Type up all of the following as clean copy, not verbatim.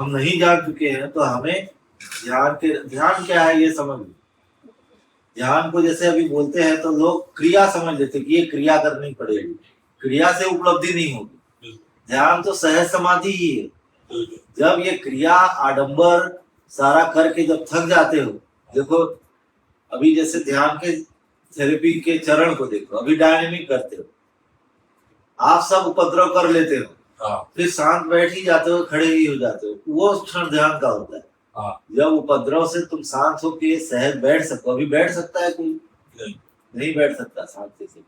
हम नहीं जान चुके हैं तो हमें ध्यान क्या है ये समझ लो। ध्यान को जैसे अभी बोलते हैं तो लोग क्रिया समझ लेते हैं कि ये क्रिया करनी पड़ेगी, क्रिया से उपलब्धि नहीं होगी। ध्यान तो सहज समाधि ही है। जब ये क्रिया आडंबर सारा करके जब थक जाते हो, देखो अभी जैसे ध्यान के थेरेपी के चरण को देखो, अभी डायनेमिक करते हो आप, सब उपद्रव कर लेते हो, फिर शांत बैठ ही जाते हो, खड़े ही हो जाते हो, वो क्षण ध्यान का होता है। जब उपद्रव से तुम शांत होके सहज बैठ सको, अभी बैठ सकता है कोई? नहीं बैठ सकता शांति से।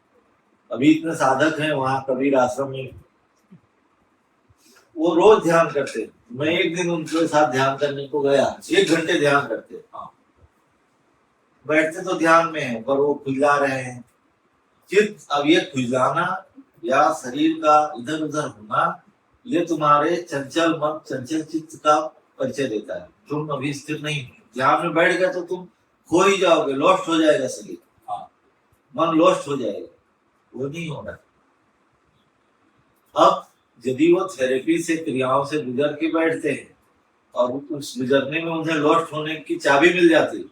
अभी इतने साधक हैं वहां कबीर आश्रम में, वो रोज ध्यान करते। मैं एक दिन उनके साथ ध्यान करने को गया, 1 घंटे ध्यान करते। बैठते तो ध्यान में है पर वो खुजला रहे हैं चित्त। अब ये खुजलाना या शरीर का इधर उधर होना, ये तुम्हारे चंचल मन चंचल चित्त का परिचय देता है। तुम अभी स्थिर नहीं, ध्यान में बैठ गए तो तुम खो ही जाओगे, लॉस्ट हो जाएगा शरीर, मन लॉस्ट हो जाएगा, वो नहीं होना। अब यदि वो थेरेपी से क्रियाओं से गुजर के बैठते हैं और उस गुजरने में उन्हें लॉस्ट होने की चाबी मिल जाती है।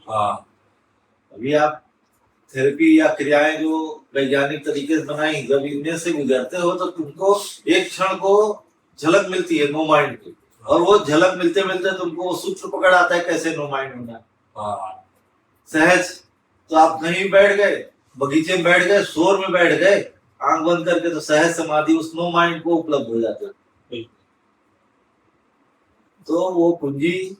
अभी आप थेरेपी या क्रियाएं जो वैज्ञानिक तरीके से बनाई, जब इनमें से गुजरते हो तो तुमको एक क्षण को झलक मिलती है नो माइंड की, और वो झलक मिलते मिलते तुमको वो सूत्र पकड़ आता है कैसे नो माइंड होना। सहज तो आप कहीं बैठ गए, बगीचे में बैठ गए, शोर में बैठ गए, आंख बंद करके, तो सहज समाधि उस नो माइंड को उपलब्ध हो जाते है। तो वो कुंजी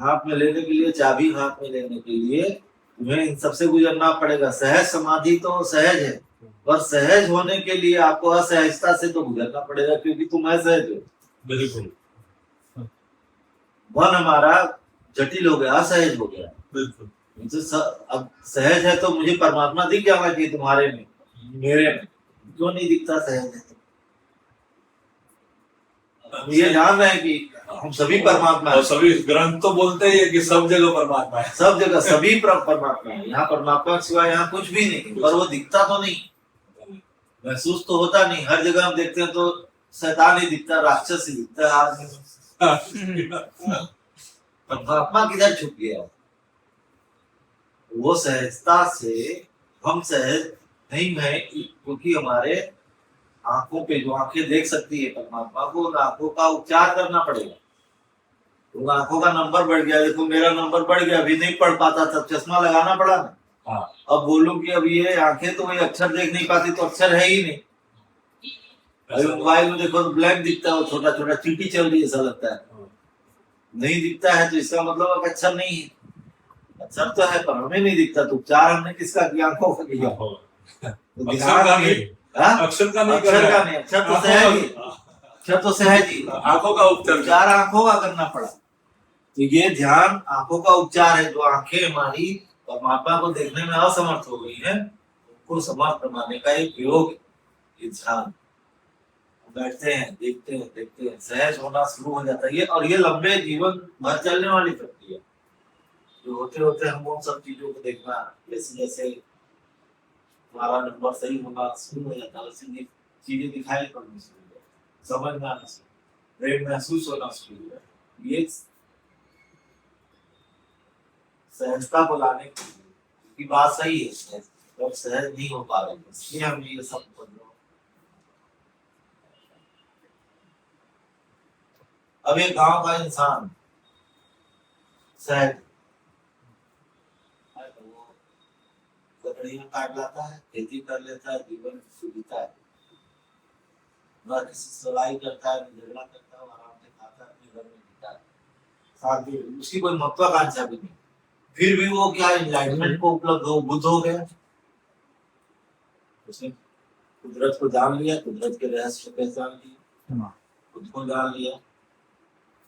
हाथ में लेने के लिए, चाबी हाथ में लेने के लिए तुम्हें इन सबसे गुजरना पड़ेगा। सहज समाधि तो सहज है, पर सहज होने के लिए आपको असहजता से तो गुजरना पड़ेगा, क्योंकि तुम असहज हो। बिल्कुल। मन हमारा जटिल हो गया, असहज हो गया। बिल्कुल। तो अब सहज है तो मुझे परमात्मा दिख जाना चाहिए तुम्हारे में, मेरे में क्यों नहीं दिखता सहज है? ये जान रहे हैं कि हम सभी परमात्मा है। सभी ग्रंथ तो बोलते ही है कि सब जगह परमात्मा है, सब जगह सभी परमात्मा है। यहाँ परमात्मा के सिवा यहाँ कुछ भी नहीं, पर वो दिखता तो नहीं, महसूस तो होता नहीं। हर जगह हम देखते हैं तो शैतान ही दिखता, राक्षस ही दिखता है। परमात्मा किधर छुप गया? वो सहजता से हम सहज नहीं है, क्योंकि हमारे आंखों पे, जो आंखें देख सकती है परमात्मा को, उन आंखों का उपचार करना पड़ेगा। उन आंखों का नंबर बढ़ गया, देखो मेरा नंबर बढ़ गया, अभी नहीं पढ़ पाता था, चश्मा लगाना पड़ा ना। अब बोलूं कि अब ये आंखें तो वही अक्षर देख नहीं पाती, तो अक्षर है ही नहीं। अभी मोबाइल में देखो तो ब्लैंक दिखता है, छोटा छोटा चींटी चल रही है, ऐसा लगता है। नहीं दिखता है तो इसका मतलब अक्षर नहीं है। अक्षर तो है पर हमें नहीं दिखता, तो उपचार हमने किसका किया? आंखों का किया। तो अक्षर का नहीं, अक्षर तो सहज ही, अक्षर तो सहज ही, आंखों का उपचार आंखों का करना पड़ा। तो ये ध्यान आंखों का उपचार है। जो आंखें हमारी परमात्मा को देखने में असमर्थ हो गई है, उनको समर्थ बनाने का एक प्रयोग, ये ध्यान। बैठते हैं, देखते हैं, सहज होना शुरू हो जाता है ये। और ये लंबे जीवन भर चलने वाली प्रक्रिया, जो होते होते हम उन सब चीजों को देखना, जैसे जैसे हमारा नंबर सही होना शुरू हो जाता है, वैसे चीजें दिखाई पड़नी शुरू हो जाती, समझ में आना शुरू, ब्रेन महसूस होना शुरू हो जाता। ये सहजता को लाने की बात सही है, जब सहज नहीं हो पा रहे, इसलिए हम ये सब बदलो। अब एक गांव का इंसान सहज लकड़ियां काट लाता है, खेती कर लेता है, जीवन जीता है, न किसी सलाई करता है, न झगड़ा करता है, आराम से खाता है, अपने घर में जीता है, साथ में उसकी कोई महत्वाकांक्षा भी नहीं। फिर भी वो क्या एनलाइटमेंट को उपलब्ध हो, बुद्ध हो गया। उसने कुदरत को जान लिया, कुदरत के रहस्य को पहचान लिया, खुद को जान लिया।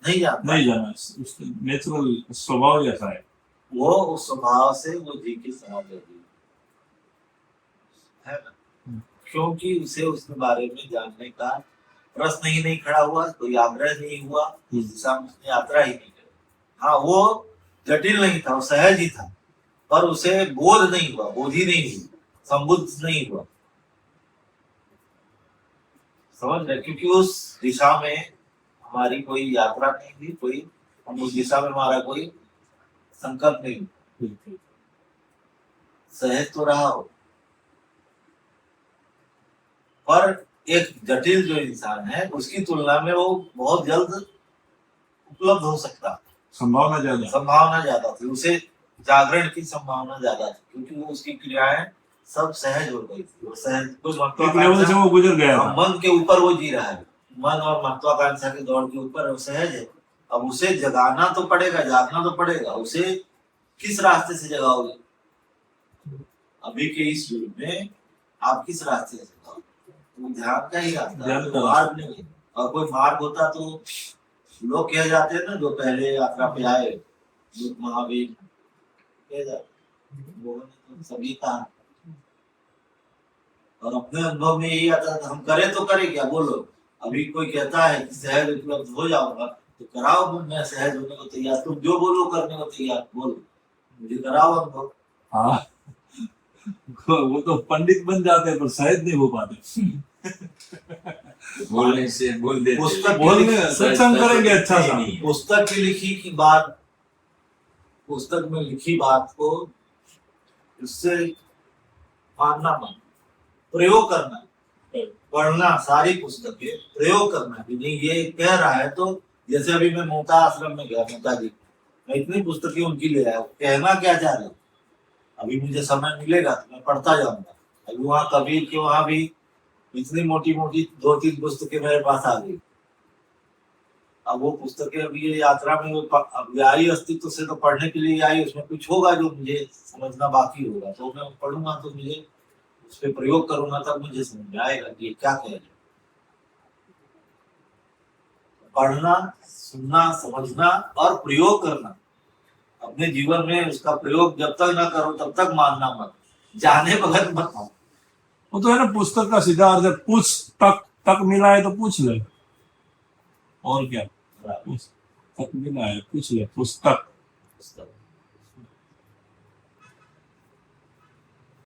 नहीं जाना उसका नेचुरल स्वभाव ऐसा है, वो उस स्वभाव से वो जी की समझ है ना, क्योंकि उसे उसके बारे में जानने का प्रश्न ही नहीं खड़ा हुआ, कोई आग्रह नहीं हुआ, उस दिशा में उसने यात्रा ही नहीं की। हाँ, वो जटिल नहीं था, वो सहज ही था, पर उसे बोध नहीं हुआ, बोधि नहीं हुई, संबुद्ध नहीं हुआ, समझ रहे? क्योंकि उस दिशा में हमारी कोई यात्रा नहीं थी, कोई हम उस दिशा में हमारा कोई संकल्प नहीं। सहज तो रहा हो, पर एक जटिल जो इंसान है उसकी तुलना में वो बहुत जल्द उपलब्ध हो सकता, संभावना ज्यादा थी, उसे जागरण की संभावना ज्यादा थी, क्योंकि वो उसकी क्रियाएं सब सहज हो गई थी। वो सहज कुछ लेवल से वो गुजर गया था। मन के ऊपर वो जी रहा है, मन और महत्वाकांक्षा के दौड़ के ऊपर वो सहज है। अब उसे जगाना तो पड़ेगा, जागना तो पड़ेगा। उसे किस रास्ते से जगाओगे? अभी के इस युग में आप किस रास्ते से जगाओगे? तो ध्यान का ही रास्ता है, तो मार्ग नहीं। और कोई मार्ग होता तो लोग कह जाते हैं ना, जो पहले यात्रा पे आए बुद्ध महावीर कह जाते, लोगों ने तो सभी कहा, और अपने अनुभव में यही आता था, हम करें तो करें क्या? बोलो। अभी कोई कहता है कि सहज उपलब्ध हो जाऊंगा, तो कराओ, मैं सहज होने को तैयार, तुम जो बोलो करने को तैयार, बोलो, मुझे कराओ अनुभव। हाँ, वो तो पंडित बन जाते हैं पर सहज नहीं हो पाते। बोलने से बोल देते, पुस्तक बोलने सत्संग करेंगे अच्छा सा। पुस्तक की लिखी की बात, पुस्तक में लिखी बात को उससे मानना मन, प्रयोग करना, पढ़ना सारी पुस्तकें, प्रयोग करना कि नहीं ये कह रहा है। तो जैसे अभी मैं मोता आश्रम में गया, मोता जी, मैं इतनी पुस्तकें उनकी ले आया, कहना क्या चाह रहे, अभी मुझे समय मिलेगा तो मैं पढ़ता जाऊंगा। अभी वहाँ कबीर के वहां भी इतनी मोटी मोटी 2-3 पुस्तकें मेरे पास आ गई। अब वो पुस्तकें अभी ये यात्रा में अब आई अस्तित्व से तो पढ़ने के लिए आई, उसमें कुछ होगा जो मुझे समझना बाकी होगा, तो मैं पढ़ूंगा तो मुझे उस पर प्रयोग करूंगा, तब मुझे समझ में आएगा कि क्या कह रहे। पढ़ना, सुनना, समझना और प्रयोग करना, अपने जीवन में उसका प्रयोग जब तक ना करो तब तक मानना मत, जाने बगैर मत मानो। वो तो है ना, पुस्तक का सीधा अर्थ है, पूछ तक मिला है तो पूछ ले, और क्या, तक मिला है पूछ ले, पुस्तक।